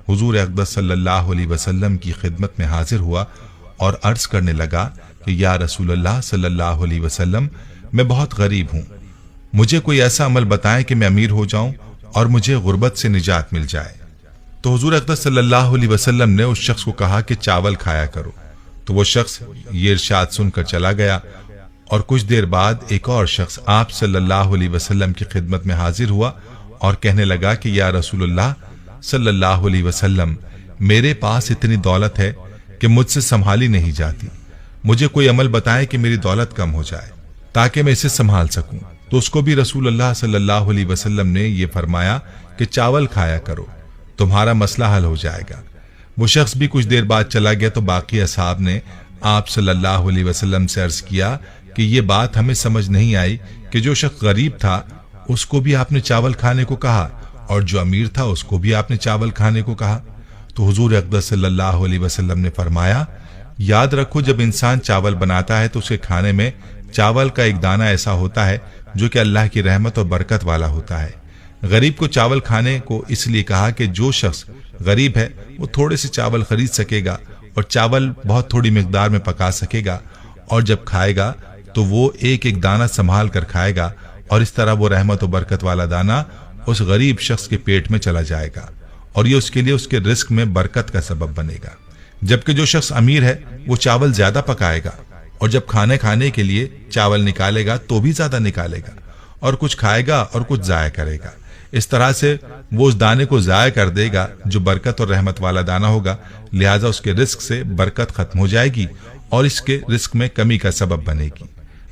حضور اقدس صلی اللہ علیہ وسلم کی خدمت میں حاضر ہوا اور عرض کرنے لگا کہ یا رسول اللہ صلی اللہ علیہ وسلم، میں بہت غریب ہوں، مجھے کوئی ایسا عمل بتائیں کہ میں امیر ہو جاؤں اور مجھے غربت سے نجات مل جائے۔ تو حضور اقدس صلی اللہ علیہ وسلم نے اس شخص کو کہا کہ چاول کھایا کرو۔ تو وہ شخص یہ ارشاد سن کر چلا گیا، اور کچھ دیر بعد ایک اور شخص آپ صلی اللہ علیہ وسلم کی خدمت میں حاضر ہوا اور کہنے لگا کہ یا رسول اللہ صلی اللہ علیہ وسلم، میرے پاس اتنی دولت ہے کہ مجھ سے سنبھالی نہیں جاتی، مجھے کوئی عمل بتائے کہ میری دولت کم ہو جائے تاکہ میں اسے سنبھال سکوں۔ تو اس کو بھی رسول اللہ صلی اللہ علیہ وسلم نے یہ فرمایا کہ چاول کھایا کرو، تمہارا مسئلہ حل ہو جائے گا۔ وہ شخص بھی کچھ دیر بعد چلا گیا تو باقی اصحاب نے آپ صلی اللہ علیہ وسلم سے عرض کیا کہ یہ بات ہمیں سمجھ نہیں آئی کہ جو شخص غریب تھا اس کو بھی آپ نے چاول کھانے کو کہا اور جو امیر تھا اس کو بھی آپ نے چاول کھانے کو کہا۔ تو حضور اقدس صلی اللہ علیہ وسلم نے فرمایا، یاد رکھو جب انسان چاول بناتا ہے تو اس کے کھانے میں چاول کا ایک دانہ ایسا ہوتا ہے جو کہ اللہ کی رحمت اور برکت والا ہوتا ہے۔ غریب کو چاول کھانے کو اس لیے کہا کہ جو شخص غریب ہے وہ تھوڑے سے چاول خرید سکے گا اور چاول بہت تھوڑی مقدار میں پکا سکے گا، اور جب کھائے گا تو وہ ایک ایک دانہ سنبھال کر کھائے گا، اور اس طرح وہ رحمت و برکت والا دانہ اس غریب شخص کے پیٹ میں چلا جائے گا، اور یہ اس کے لیے اس کے رزق میں برکت کا سبب بنے گا۔ جبکہ جو شخص امیر ہے وہ چاول زیادہ پکائے گا، اور جب کھانے کے لیے چاول نکالے گا تو بھی زیادہ نکالے گا، اور کچھ کھائے گا اور کچھ ضائع کرے گا۔ اس طرح سے وہ اس دانے کو ضائع کر دے گا جو برکت اور رحمت والا دانہ ہوگا، لہٰذا اس کے رزق سے برکت ختم ہو جائے گی اور اس کے رزق میں کمی کا سبب بنے گی۔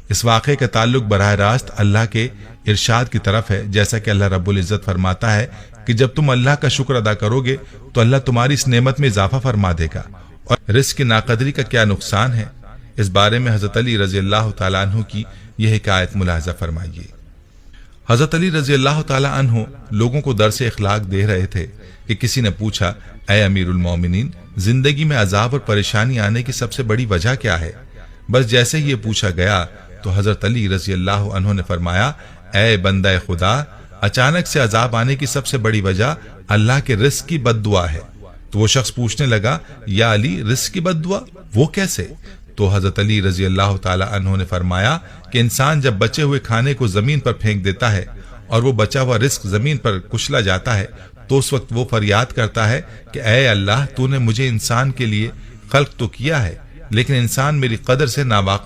اس واقعے کا تعلق براہ راست اللہ کے ارشاد کی طرف ہے، جیسا کہ اللہ رب العزت فرماتا ہے کہ جب تم اللہ کا شکر ادا کرو گے تو اللہ تمہاری اس نعمت میں اضافہ فرما دے گا، اور رزق کی ناقدری کا کیا نقصان ہے۔ اس بارے میں حضرت علی رضی اللہ تعالیٰ عنہ کی یہ حکایت ملاحظہ فرمائیے۔ حضرت علی رضی اللہ تعالیٰ عنہ لوگوں کو درس اخلاق دے رہے تھے کہ کسی نے پوچھا، اے امیر المومنین، زندگی میں عذاب اور پریشانی آنے کی سب سے بڑی وجہ کیا ہے؟ بس جیسے یہ پوچھا گیا تو حضرت علی رضی اللہ عنہ نے فرمایا، اے بندہ خدا، اچانک سے عذاب آنے کی سب سے بڑی وجہ اللہ کے رزق کی بد دعا ہے۔ تو وہ شخص پوچھنے لگا، یا علی، رزق کی بد دعا وہ کیسے؟ تو حضرت علی رضی اللہ تعالی عنہ نے فرمایا کہ انسان جب بچے ہوئے کھانے کو زمین پر پھینک دیتا ہے اور وہ بچا ہوا رزق زمین پر کچلا جاتا ہے تو اس وقت وہ فریاد کرتا ہے کہ اے اللہ، تو نے مجھے انسان کے لیے خلق تو کیا ہے، لیکن انسان میری قدر سے ناواقف